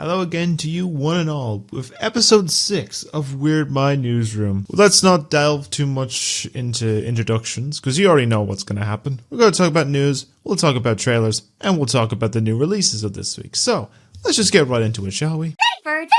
Hello again to you one and all with episode 6 of Weird My Newsroom. Well, let's not delve too much into introductions because you already know what's going to happen. We're going to talk about news, we'll talk about trailers, and we'll talk about the new releases of this week. So, let's just get right into it, shall we? Ready for adventure!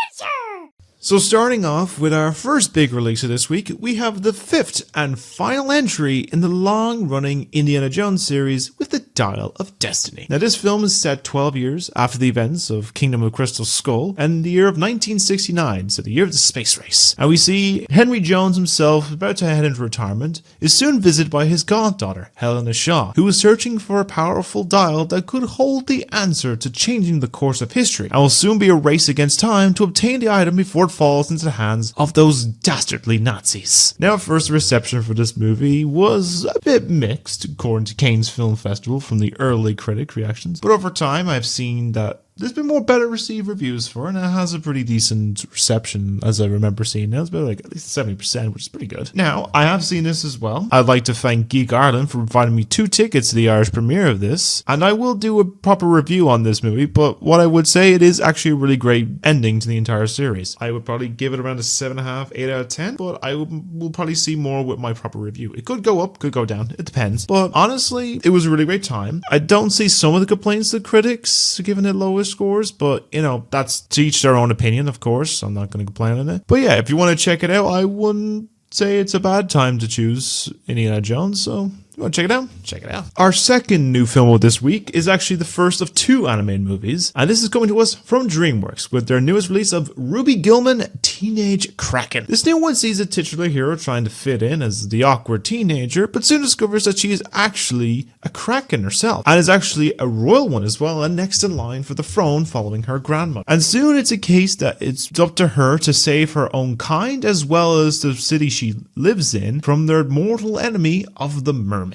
So starting off with our first big release of this week, we have the 5th and final entry in the long-running Indiana Jones series with the Dial of Destiny. Now this film is set 12 years after the events of Kingdom of Crystal Skull and the year of 1969, so the year of the space race. And we see Henry Jones himself, about to head into retirement, is soon visited by his goddaughter, Helena Shaw, who is searching for a powerful dial that could hold the answer to changing the course of history, and will soon be a race against time to obtain the item before it falls into the hands of those dastardly Nazis. Now, first reception for this movie was a bit mixed, according to Cannes Film Festival from the early critic reactions, but over time I've seen that there's been more better received reviews for it, and it has a pretty decent reception, as I remember seeing it. It's about like at least 70%, which is pretty good. Now, I have seen this as well. I'd like to thank Geek Ireland for providing me 2 tickets to the Irish premiere of this, and I will do a proper review on this movie, but what I would say, it is actually a really great ending to the entire series. I would probably give it around a 7.5, 8 out of 10, but I will probably see more with my proper review. It could go up, could go down, it depends. But honestly, it was a really great time. I don't see some of the complaints of critics giving it lowest scores, but you know, that's to each their own opinion, of course. I'm not going to complain on it. But yeah, if you want to check it out, I wouldn't say it's a bad time to choose Indiana Jones, so you want to check it out? Check it out. Our second new film of this week is actually the first of 2 animated movies, and this is coming to us from DreamWorks with their newest release of Ruby Gillman, Teenage Kraken. This new one sees a titular hero trying to fit in as the awkward teenager, but soon discovers that she is actually a Kraken herself, and is actually a royal one as well, and next in line for the throne following her grandmother. And soon it's a case that it's up to her to save her own kind as well as the city she lives in from their mortal enemy of the mermaids.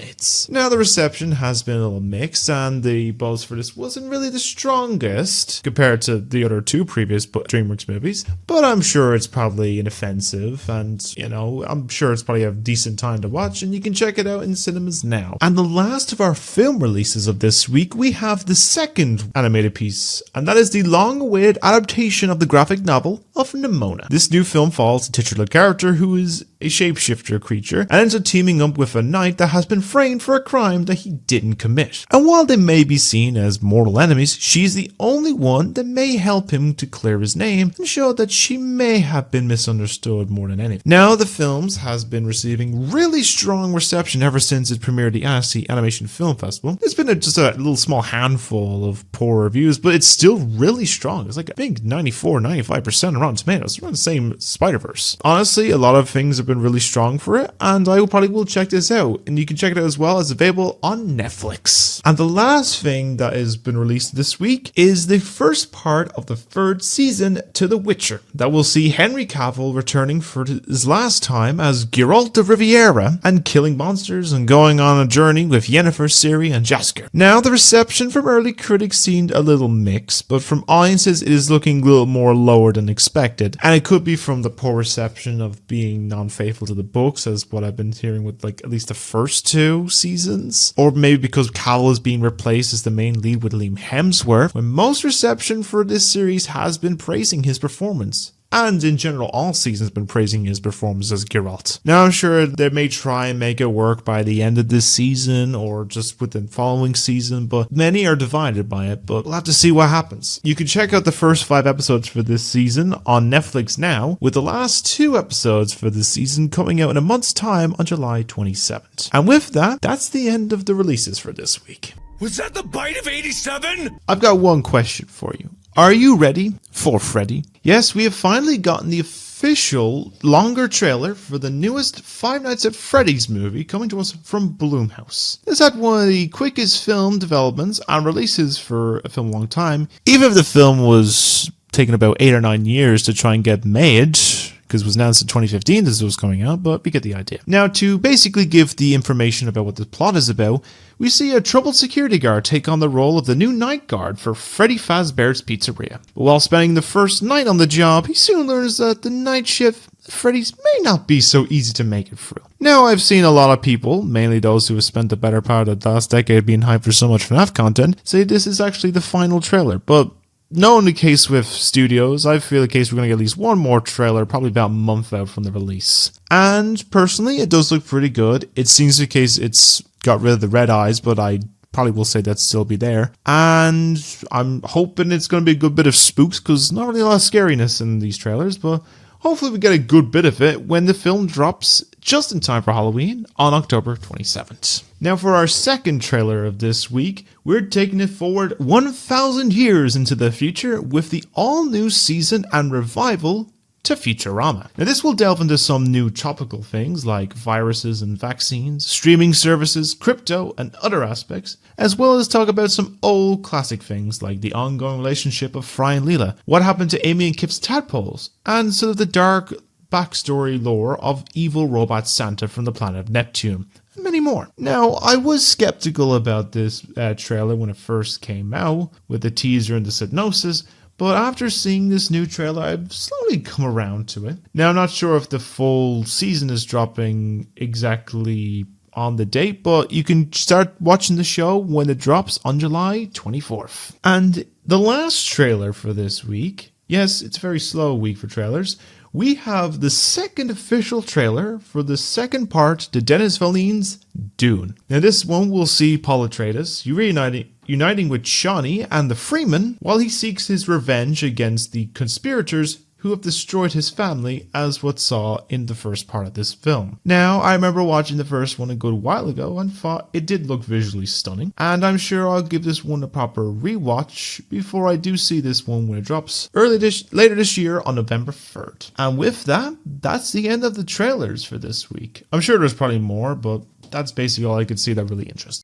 Now, the reception has been a little mixed, and the buzz for this wasn't really the strongest compared to the other 2 previous DreamWorks movies, but I'm sure it's probably inoffensive, and you know, I'm sure it's probably a decent time to watch, and you can check it out in cinemas now. And the last of our film releases of this week, we have the second animated piece, and that is the long-awaited adaptation of the graphic novel of Nimona. This new film follows the titular character, who is a shapeshifter creature, and ends up teaming up with a knight that has been framed for a crime that he didn't commit. And while they may be seen as mortal enemies, she's the only one that may help him to clear his name and show that she may have been misunderstood more than anything. Now, the films has been receiving really strong reception ever since it premiered at the Annecy Animation Film Festival. There's been just a little small handful of poor reviews, but it's still really strong. It's like a big 94-95% on Rotten Tomatoes. Around the same Spider-Verse. Honestly, a lot of things have been really strong for it, and I probably will check this out, and you can check it out as well. It's available on Netflix. And the last thing that has been released this week is the first part of the 3rd season to The Witcher, that will see Henry Cavill returning for his last time as Geralt of Riviera and killing monsters and going on a journey with Yennefer, Ciri, and Jaskier. Now, the reception from early critics seemed a little mixed, but from audiences it is looking a little more lower than expected, and it could be from the poor reception of being non-faithful to the books, as what I've been hearing with like at least the first 2 seasons, or maybe because Cavill is being replaced as the main lead with Liam Hemsworth, when most reception for this series has been praising his performance. And in general, all seasons have been praising his performance as Geralt. Now, I'm sure they may try and make it work by the end of this season or just within the following season, but many are divided by it, but we'll have to see what happens. You can check out the first 5 episodes for this season on Netflix now, with the last 2 episodes for this season coming out in a month's time on July 27th. And with that, that's the end of the releases for this week. Was that the bite of 87? I've got one question for you. Are you ready for Freddy? Yes, we have finally gotten the official longer trailer for the newest Five Nights at Freddy's movie coming to us from Blumhouse. This had one of the quickest film developments and releases for a film a long time, even if the film was taking about 8 or 9 years to try and get made, because it was announced in 2015 this was coming out, but we get the idea. Now, to basically give the information about what the plot is about, we see a troubled security guard take on the role of the new night guard for Freddy Fazbear's Pizzeria. But while spending the first night on the job, he soon learns that the night shift Freddy's may not be so easy to make it through. Now, I've seen a lot of people, mainly those who have spent the better part of the last decade being hyped for so much FNAF content, say this is actually the final trailer, but knowing the K-Swift Studios, I feel the case we're going to get at least one more trailer, probably about a month out from the release. And personally, it does look pretty good. It seems the case it's got rid of the red eyes, but I probably will say that still be there. And I'm hoping it's going to be a good bit of spooks, because not really a lot of scariness in these trailers, but hopefully we get a good bit of it when the film drops just in time for Halloween on October 27th. Now for our second trailer of this week, we're taking it forward 1,000 years into the future with the all-new season and revival to Futurama. Now this will delve into some new topical things like viruses and vaccines, streaming services, crypto, and other aspects, as well as talk about some old classic things like the ongoing relationship of Fry and Leela, what happened to Amy and Kip's tadpoles, and sort of the dark backstory lore of evil robot Santa from the planet Neptune, and many more. Now, I was skeptical about this trailer when it first came out, with the teaser and the synopsis, but after seeing this new trailer, I've slowly come around to it. Now, I'm not sure if the full season is dropping exactly on the date, but you can start watching the show when it drops on July 24th. And the last trailer for this week, yes, it's a very slow week for trailers, we have the second official trailer for the second part to Denis Villeneuve's Dune. Now this one will see Paul Atreides uniting with Shawnee and the Freeman while he seeks his revenge against the conspirators who have destroyed his family, as what saw in the first part of this film. Now, I remember watching the first one a good while ago and thought it did look visually stunning, and I'm sure I'll give this one a proper rewatch before I do see this one when it drops later this year on November 3rd. And with that, that's the end of the trailers for this week. I'm sure there's probably more, but that's basically all I could see that really interests.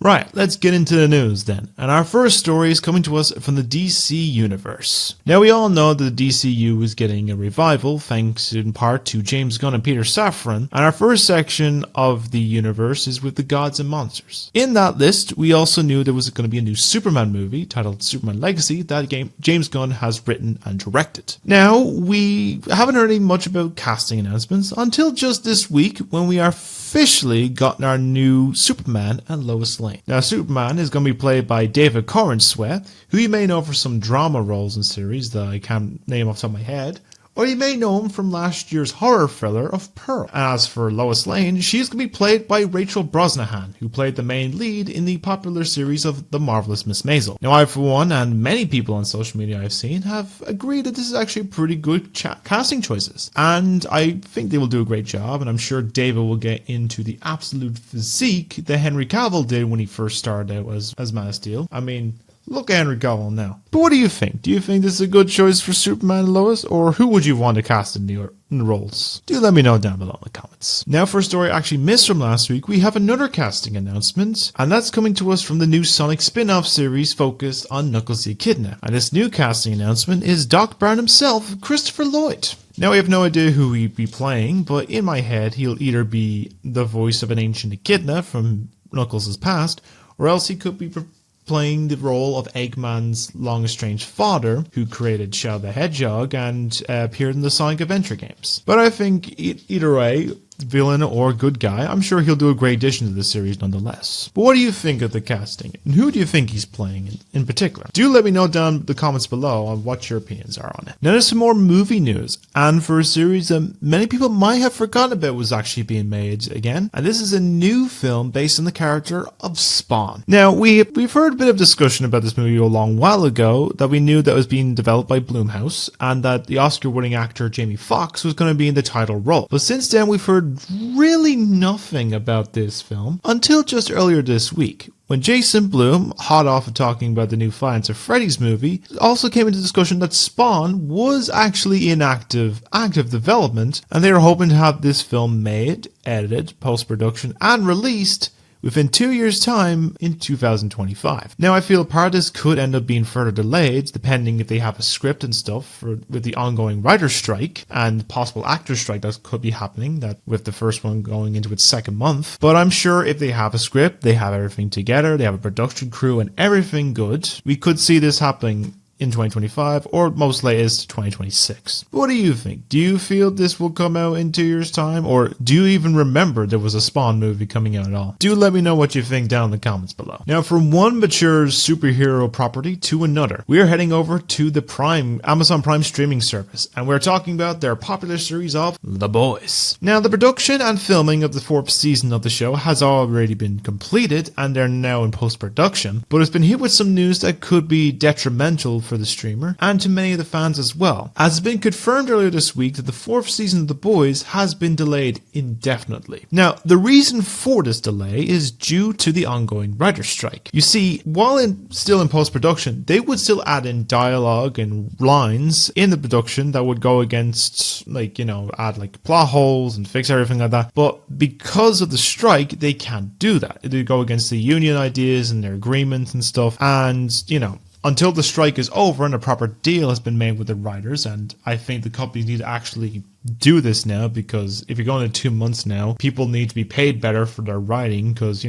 Right, let's get into the news then. And our first story is coming to us from the DC Universe. Now we all know that the DCU is getting a revival thanks in part to James Gunn and Peter Safran, and our first section of the universe is with the Gods and Monsters. In that list, we also knew there was going to be a new Superman movie titled Superman Legacy that James Gunn has written and directed. Now, we haven't heard any much about casting announcements until just this week when we are officially gotten our new Superman and Lois Lane. Now, Superman is going to be played by David Corenswet, who you may know for some drama roles in series that I can't name off the top of my head, or you may know him from last year's horror thriller of Pearl. As for Lois Lane, she is going to be played by Rachel Brosnahan, who played the main lead in the popular series of The Marvelous Miss Maisel. Now, I, for one, and many people on social media I've seen, have agreed that this is actually pretty good casting choices. And I think they will do a great job, and I'm sure David will get into the absolute physique that Henry Cavill did when he first started out as Man of Steel. I mean, look at Henry Cavill now. But what do you think? Do you think this is a good choice for Superman and Lois? Or who would you want to cast in the roles? Do let me know down below in the comments. Now for a story I actually missed from last week, we have another casting announcement. And that's coming to us from the new Sonic spin-off series focused on Knuckles the Echidna. And this new casting announcement is Doc Brown himself, Christopher Lloyd. Now we have no idea who he'd be playing, but in my head he'll either be the voice of an ancient echidna from Knuckles' past, or else he could be playing the role of Eggman's long-estranged father, who created Shadow the Hedgehog and appeared in the Sonic Adventure games. But I think either way, villain or good guy, I'm sure he'll do a great addition to the series nonetheless. But what do you think of the casting? And who do you think he's playing in particular? Do let me know down in the comments below on what your opinions are on it. Now there's some more movie news, and for a series that many people might have forgotten about was actually being made again, and this is a new film based on the character of Spawn. Now we've heard a bit of discussion about this movie a long while ago, that we knew that it was being developed by Blumhouse, and that the Oscar-winning actor Jamie Foxx was going to be in the title role. But since then we've heard really nothing about this film until just earlier this week, when Jason Blum, hot off of talking about the new Five Nights at Freddy's movie, also came into discussion that Spawn was actually in active development, and they were hoping to have this film made, edited, post-production, and released within 2 years' time in 2025. Now, I feel part of this could end up being further delayed, depending if they have a script and stuff with the ongoing writer's strike and possible actor strike that could be happening, that with the first one going into its second month. But I'm sure if they have a script, they have everything together, they have a production crew and everything good, we could see this happening in 2025 or most latest 2026. What do you think? Do you feel this will come out in 2 years' time, or do you even remember there was a Spawn movie coming out at all? Do let me know what you think down in the comments below. Now, from one mature superhero property to another, we are heading over to the Amazon Prime streaming service, and we're talking about their popular series of The Boys. Now, the production and filming of the 4th season of the show has already been completed, and they're now in post-production, but it's been hit with some news that could be detrimental for the streamer and to many of the fans as well, as it's been confirmed earlier this week that the 4th season of The Boys has been delayed indefinitely. Now, the reason for this delay is due to the ongoing writer's strike. You see, while still in post-production, they would still add in dialogue and lines in the production that would go against, add plot holes and fix everything like that. But because of the strike, they can't do that. They go against the union ideas and their agreements and stuff. And, until the strike is over and a proper deal has been made with the writers, and I think the companies need to actually do this now, because if you're going to 2 months now, people need to be paid better for their writing, because,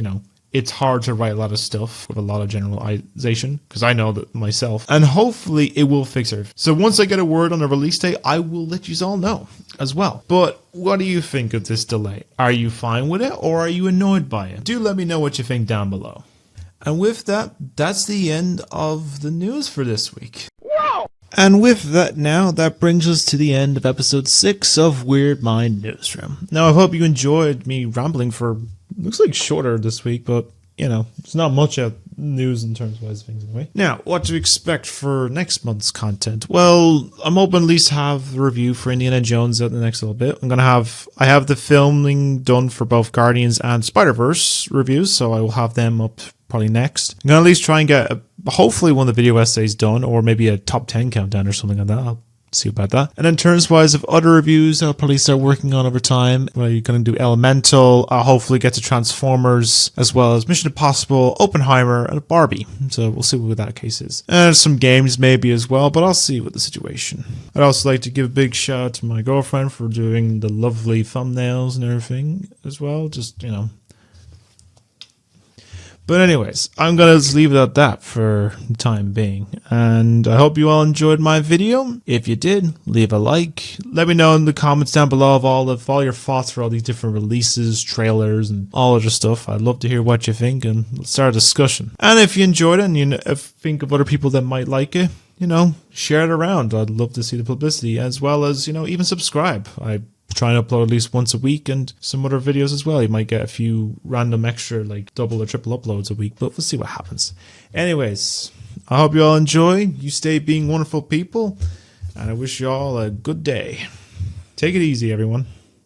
it's hard to write a lot of stuff with a lot of generalization, because I know that myself, and hopefully it will fix it. So once I get a word on the release date, I will let you all know as well. But what do you think of this delay? Are you fine with it, or are you annoyed by it? Do let me know what you think down below. And with that, that's the end of the news for this week. Wow! And with that now, that brings us to the end of episode 6 of Weird Mind Newsroom. Now, I hope you enjoyed me rambling for, looks like shorter this week, but, it's not much news in terms of things anyway. Now, what to expect for next month's content? Well, I'm hoping at least have the review for Indiana Jones out in the next little bit. I have the filming done for both Guardians and Spider-Verse reviews, so I will have them up probably next. I'm going to at least try and get hopefully one of the video essays done, or maybe a top 10 countdown or something like that. I'll see about that. And in terms wise of other reviews, I'll probably start working on over time. You're going to do Elemental. I'll hopefully get to Transformers, as well as Mission Impossible, Oppenheimer, and Barbie. So we'll see what that case is. And some games maybe as well, but I'll see what the situation. I'd also like to give a big shout out to my girlfriend for doing the lovely thumbnails and everything as well. Just, But anyways, I'm going to leave it at that for the time being. And I hope you all enjoyed my video. If you did, leave a like. Let me know in the comments down below of all your thoughts for all these different releases, trailers, and all other stuff. I'd love to hear what you think, and let's start a discussion. And if you enjoyed it and you think of other people that might like it, share it around. I'd love to see the publicity, as well as, even subscribe. I try and upload at least once a week, and some other videos as well. You might get a few random extra, double or triple uploads a week, but we'll see what happens. Anyways, I hope you all enjoy. You stay being wonderful people, and I wish you all a good day. Take it easy, everyone.